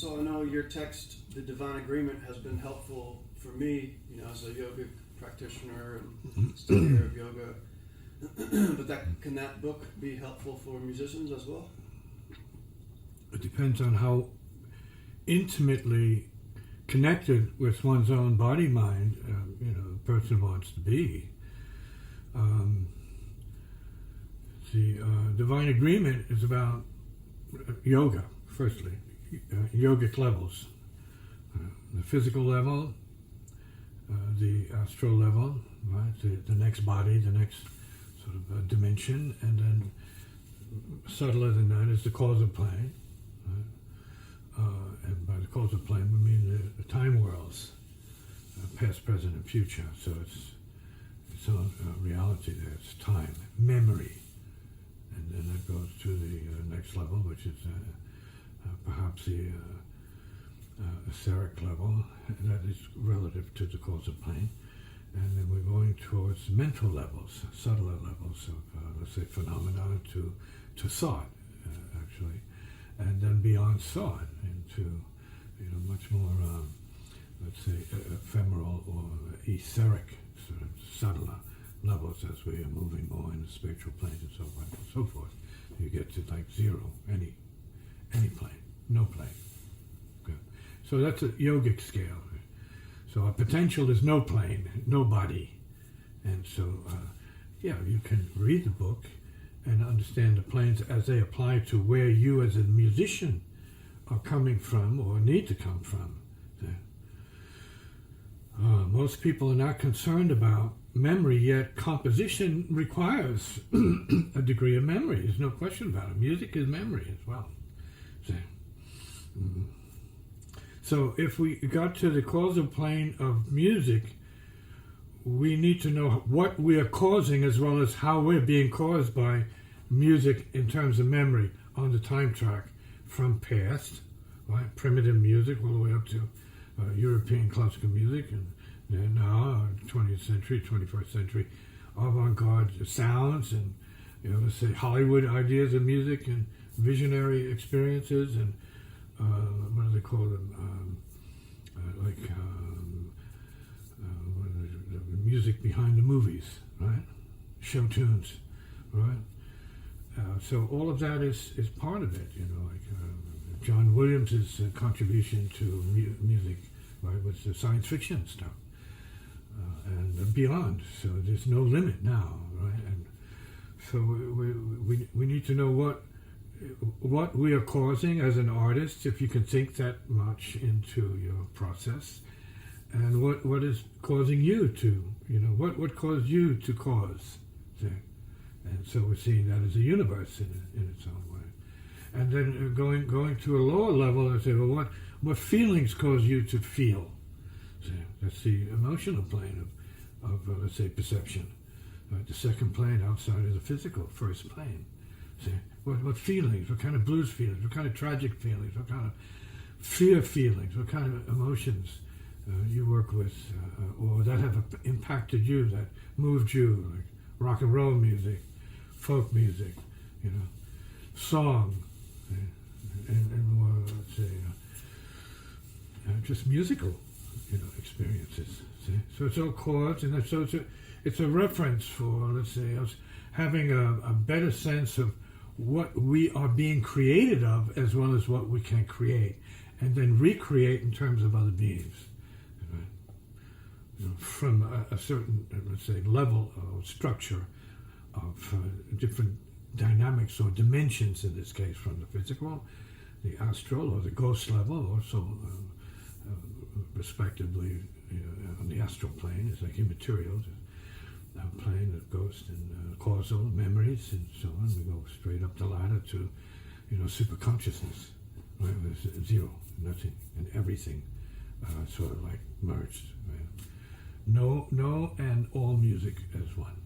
also, I know your text, The Divine Agreement, has been helpful for me, as a yogic practitioner and studier of yoga. But can that book be helpful for musicians as well? It depends on how intimately connected with one's own body-mind, the person wants to be. The Divine Agreement is about yoga, firstly, yogic levels. The physical level, the astral level, right? The next body, the next sort of dimension, and then subtler than that is the causal plane. Right? And by the causal plane, we mean the time worlds, past, present, and future. So it's own reality there. It's time, memory. And then that goes to the next level, which is perhaps the etheric level, and that is relative to the causal plane. And then we're going towards mental levels, subtler levels of, let's say, phenomena to thought, actually. And then beyond thought into, much more, let's say, ephemeral or etheric, sort of subtler levels as we are moving more in the spiritual planes and so on and so forth. You get to like zero, any plane, no plane. Good. So that's a yogic scale. So our potential is no plane, no body. And so, you can read the book and understand the planes as they apply to where you as a musician are coming from or need to come from. Most people are not concerned about memory, yet composition requires a degree of memory. There's no question about it. Music is memory as well. So if we got to the causal plane of music, we need to know what we are causing as well as how we're being caused by music in terms of memory on the time track from past, right? Primitive music all the way up to European classical music, and now 20th century, 21st century avant-garde sounds, and let's say Hollywood ideas of music and visionary experiences, and what do they call them? The music behind the movies, right? Show tunes, right? So all of that is part of it, John Williams' contribution to music, right, with the science fiction stuff, and beyond. So there's no limit now, right? And so we need to know what we are causing as an artist, if you can think that much into your process, and what is causing you to, what caused you to cause. See? And so we're seeing that as a universe in its own way. And then going to a lower level and say, well, what feelings cause you to feel? See? That's the emotional plane of let's say, perception. Right? The second plane outside of the physical, first plane. See? What feelings, what kind of blues feelings, what kind of tragic feelings, what kind of fear feelings, what kind of emotions you work with, or that have impacted you, that moved you, like rock and roll music, folk music, song, and more, let's say, just musical, experiences. See? So it's all chords, and so it's a reference for, let's say, us having a better sense of what we are being created of, as well as what we can create, and then recreate in terms of other beings. From a certain, let's say, level or structure of different dynamics or dimensions, in this case, from the physical, the astral, or the ghost level, also respectively on the astral plane, it's like immaterial, plane of ghost and causal memories and so on. We go straight up the ladder to, super consciousness, right? There's zero, nothing, and everything sort of like merged. Right? No, and all music as one.